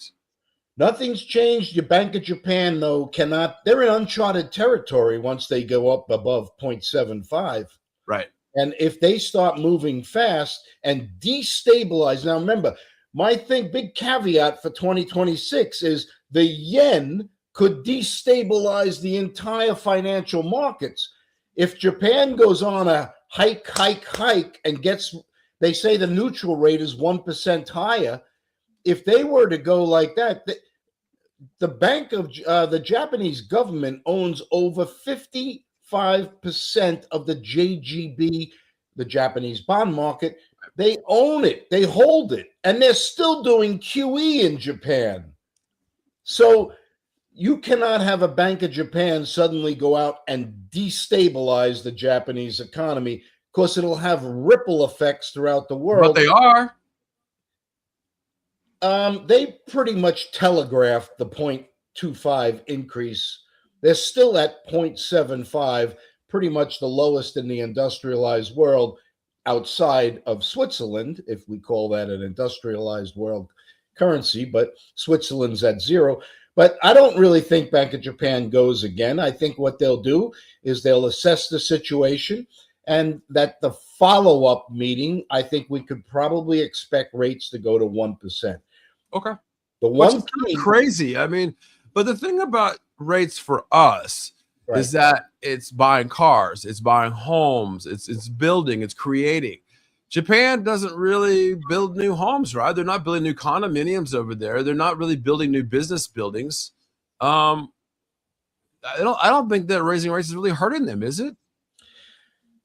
Nothing's changed. Your Bank of Japan, though, cannot. They're in uncharted territory once they go up above 0.75. Right. And if they start moving fast and destabilize, now remember, my big caveat for 2026 is the yen could destabilize the entire financial markets. If Japan goes on a hike and they say the neutral rate is 1% higher. If they were to go like that, the the Japanese government owns over 55% of the JGB, the Japanese bond market. They own it, they hold it, and they're still doing QE in Japan. So you cannot have a Bank of Japan suddenly go out and destabilize the Japanese economy, because it'll have ripple effects throughout the world. But they are. They pretty much telegraphed the 0.25 increase. They're still at 0.75, pretty much the lowest in the industrialized world outside of Switzerland, if we call that an industrialized world currency, but Switzerland's at 0. But I don't really think Bank of Japan goes again. I think what they'll do is they'll assess the situation, and that the follow-up meeting, I think we could probably expect rates to go to 1%. Okay. The Which one is kind of crazy. I mean, but the thing about rates for us is that it's buying cars, it's buying homes, it's building, it's creating. Japan doesn't really build new homes, right? They're not building new condominiums over there. They're not really building new business buildings. I don't think that raising rates is really hurting them, is it?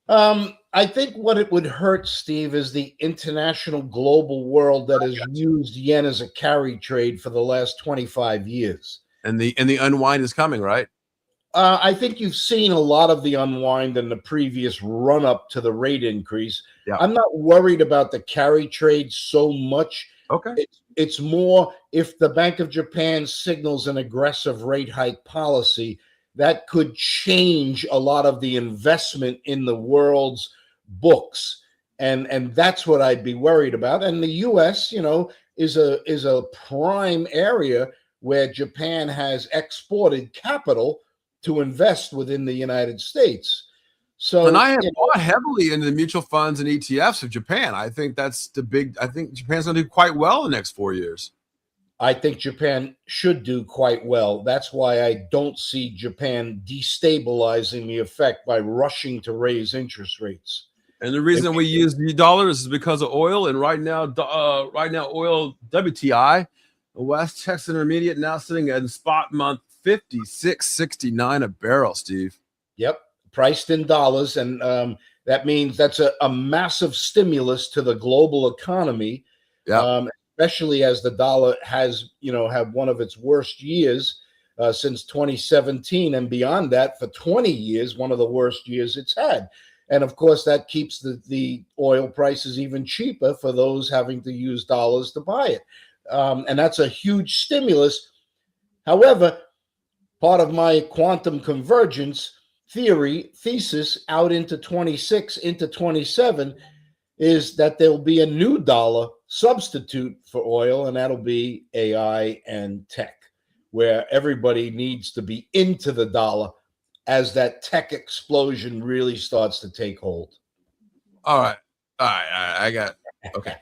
I think what it would hurt, Steve, is the international global world that has used yen as a carry trade for the last 25 years. And the unwind is coming, right? I think you've seen a lot of the unwind in the previous run-up to the rate increase. Yeah. I'm not worried about the carry trade so much. Okay. It's more if the Bank of Japan signals an aggressive rate hike policy, that could change a lot of the investment in the world's books. And that's what I'd be worried about. And the U.S., is a prime area where Japan has exported capital to invest within the United States. So, and I have bought heavily into the mutual funds and ETFs of Japan. I think I think Japan's going to do quite well in the next 4 years. I think Japan should do quite well. That's why I don't see Japan destabilizing the effect by rushing to raise interest rates. And the reason we use the dollars is because of oil. And right now oil WTI, West Texas Intermediate, now sitting at spot month 56.69 a barrel, Steve. Yep, priced in dollars, and that means that's a massive stimulus to the global economy. Yeah. Especially as the dollar has, had one of its worst years since 2017, and beyond that, for 20 years, one of the worst years it's had. And of course, that keeps the oil prices even cheaper for those having to use dollars to buy it. And that's a huge stimulus. However, part of my quantum convergence thesis out into 26, into 27, is that there'll be a new dollar substitute for oil, and that'll be AI and tech, where everybody needs to be into the dollar as that tech explosion really starts to take hold. All right. I got okay.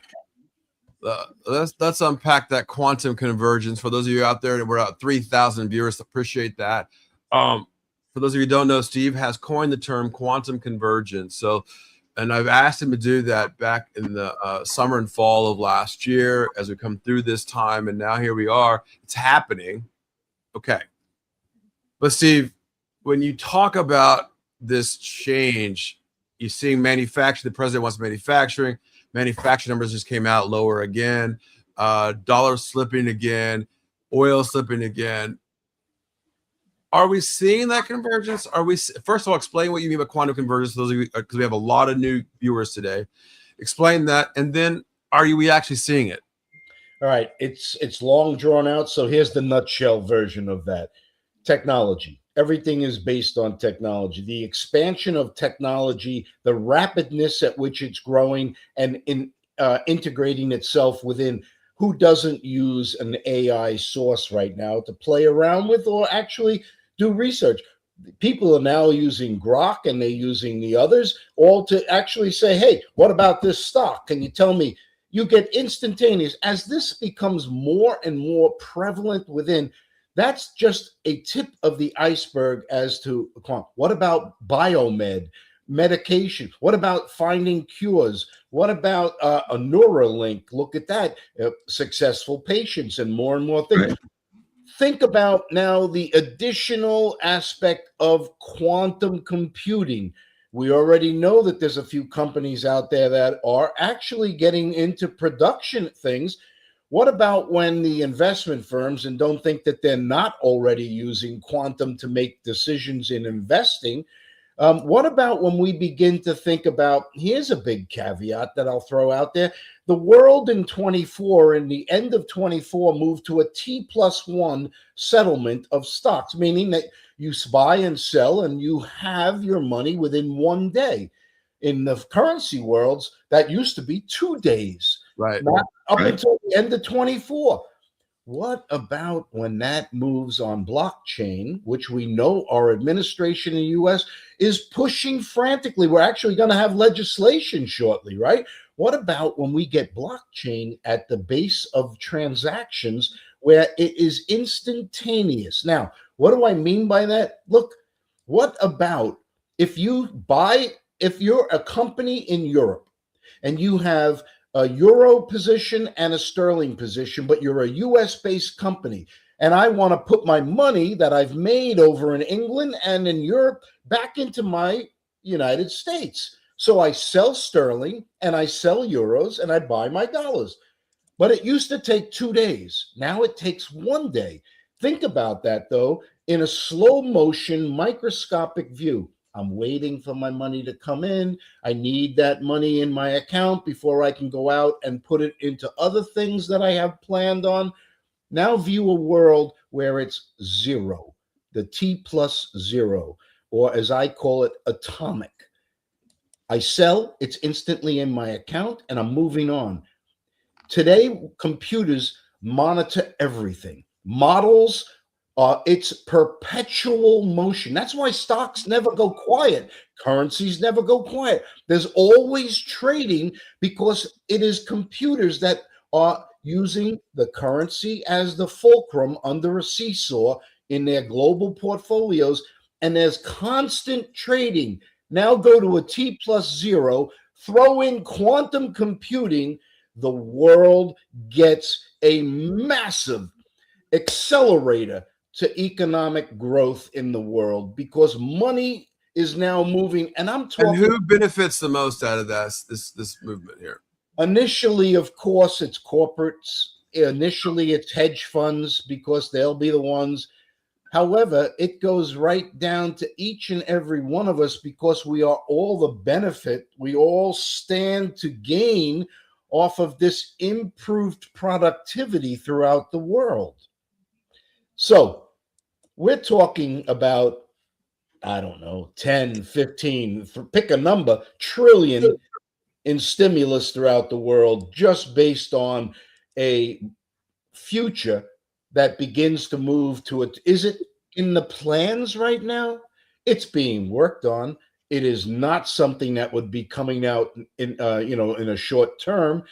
Let's unpack that quantum convergence. For those of you out there, we're at 3,000 viewers. Appreciate that. For those of you who don't know, Steve has coined the term quantum convergence. So, and I've asked him to do that back in the summer and fall of last year as we come through this time. And now here we are. It's happening. Okay. But Steve, when you talk about this change, you're seeing manufacturing. The president wants manufacturing. Manufacturing numbers just came out lower again. Dollar slipping again. Oil slipping again. Are we seeing that convergence? First of all, explain what you mean by quantum convergence, those of you, because we have a lot of new viewers today. Explain that, and then we actually seeing it? All right, it's long drawn out. So here's the nutshell version of that. Technology. Everything is based on technology. The expansion of technology, the rapidness at which it's growing and integrating itself within. Who doesn't use an AI source right now to play around with or actually do research? People are now using Grok and they're using the others all to actually say, hey, what about this stock? Can you tell me? You get instantaneous. As this becomes more and more prevalent within, that's just a tip of the iceberg as to what about biomed, medication? What about finding cures? What about a Neuralink? Look at that, successful patients and more things. Right. Think about now the additional aspect of quantum computing. We already know that there's a few companies out there that are actually getting into production things. What about when the investment firms, and don't think that they're not already using quantum to make decisions in investing? What about when we begin to think about, here's a big caveat that I'll throw out there, the world in 24, in the end of 24, moved to a T+1 settlement of stocks, meaning that you buy and sell and you have your money within one day. In the currency worlds, that used to be 2 days. Right. Not up until the end of 24. What about when that moves on blockchain, which we know our administration in the US is pushing frantically? We're actually going to have legislation shortly, right? What about when we get blockchain at the base of transactions where it is instantaneous? Now, what do I mean by that? Look, what about if you're a company in Europe and you have a euro position and a sterling position, but you're a US-based company, and I want to put my money that I've made over in England and in Europe back into my United States. So I sell sterling and I sell euros and I buy my dollars. But it used to take 2 days. Now it takes 1 day. Think about that, though, in a slow motion, microscopic view. I'm waiting for my money to come in. I need that money in my account before I can go out and put it into other things that I have planned on. Now view a world where it's zero, the T+0, or as I call it, atomic. I sell, it's instantly in my account, and I'm moving on. Today, computers monitor everything. Models, it's perpetual motion. That's why stocks never go quiet. Currencies never go quiet. There's always trading because it is computers that are using the currency as the fulcrum under a seesaw in their global portfolios. And there's constant trading. Now go to a T+0, throw in quantum computing, the world gets a massive accelerator to economic growth in the world because money is now moving. And I'm talking. And who benefits the most out of this movement here? Initially, of course, it's corporates. Initially, it's hedge funds because they'll be the ones. However, it goes right down to each and every one of us because we are all the benefit. We all stand to gain off of this improved productivity throughout the world. So we're talking about, I don't know, 10, 15, pick a number, trillion in stimulus throughout the world just based on a future that begins to move to it. Is it in the plans right now? It's being worked on. It is not something that would be coming out in in a short term,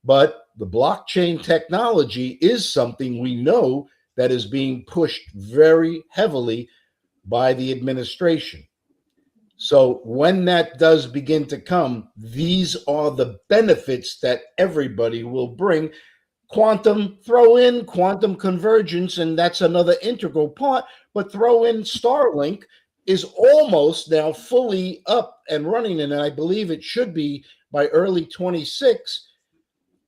but the blockchain technology is something we know that is being pushed very heavily by the administration. So when that does begin to come, these are the benefits that everybody will bring. Quantum, throw in quantum convergence, and that's another integral part, but throw in Starlink is almost now fully up and running, and I believe it should be by early 26,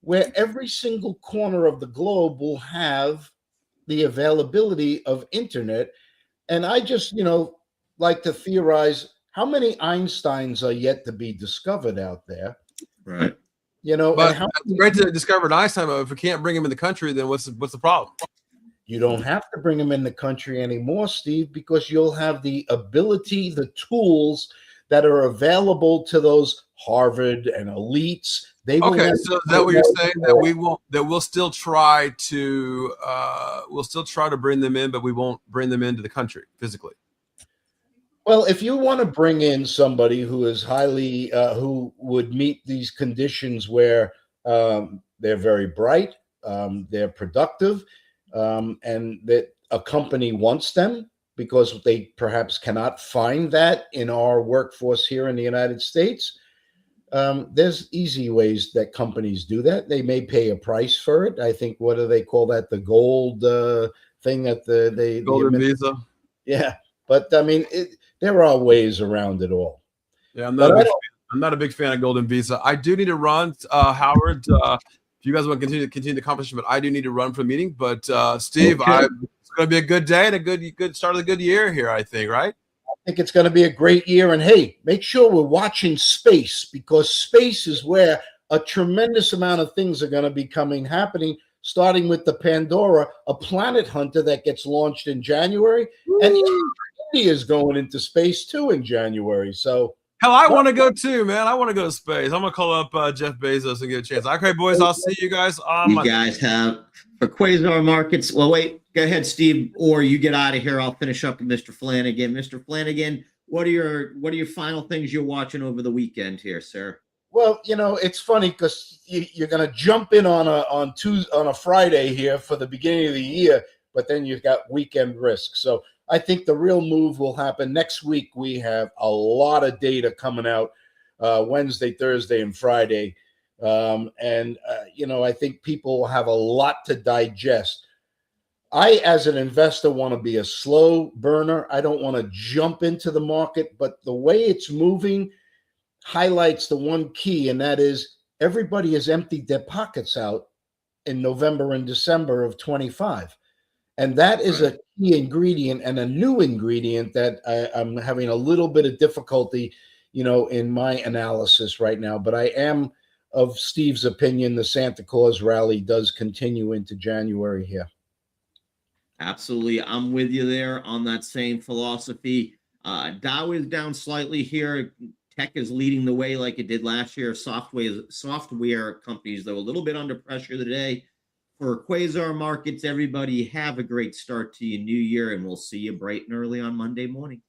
where every single corner of the globe will have the availability of internet. And I just, like to theorize how many Einsteins are yet to be discovered out there. Right. You know, But and how it's great to discover nice time. If we can't bring them in the country, then what's the problem? you don't have to bring them in the country anymore, Steve, because you'll have the ability, the tools that are available to those Harvard and elites. They will Okay, now so is that what you're saying, that we won't, that we'll still try to bring them in, but we won't bring them into the country physically? Well, if you want to bring in somebody who is highly, who would meet these conditions where they're very bright, they're productive, and that a company wants them because they perhaps cannot find that in our workforce here in the United States, there's easy ways that companies do that. They may pay a price for it. I think, what do they call that? The gold thing that Golden visa. Yeah, but I mean, there are ways around it all. Yeah, I'm But not a big fan of Golden Visa. I do need to run, Howard. If you guys want to continue the conversation, but I do need to run for the meeting. But Steve, Okay. it's going to be a good day and a good start of the good year here, I think, right? I think it's going to be a great year. And hey, make sure we're watching space, because space is where a tremendous amount of things are going to be happening, starting with the Pandora, a planet hunter that gets launched in January. And India is going into space too in January. So hell, I want to go too, man. I want to go to space. I'm gonna call up Jeff Bezos and get a chance. Okay, boys, I'll see you guys on You Monday. guys have for Quasar Markets. Well, wait, go ahead, Steve, or you get out of here. I'll finish up with Mr. Flanagan. Mr. Flanagan, what are your final things you're watching over the weekend here, sir? well, you know, it's funny because you're going to jump in on a Friday here for the beginning of the year, but then you've got weekend risk. So I think the real move will happen next week. We have a lot of data coming out Wednesday, Thursday, and Friday. You know, I think people will have a lot to digest. I, as an investor, want to be a slow burner. I don't want to jump into the market, but the way it's moving highlights the one key, and that is everybody has emptied their pockets out in November and December of 25. And that is a key ingredient and a new ingredient that I'm having a little bit of difficulty, you know, in my analysis right now. But I am of Steve's opinion, the Santa Claus rally does continue into January here. Absolutely. I'm with you there on that same philosophy. Dow is down slightly here. Tech is leading the way like it did last year. Software companies, though, a little bit under pressure today. For Quasar Markets, everybody have a great start to your new year, and we'll see you bright and early on Monday morning.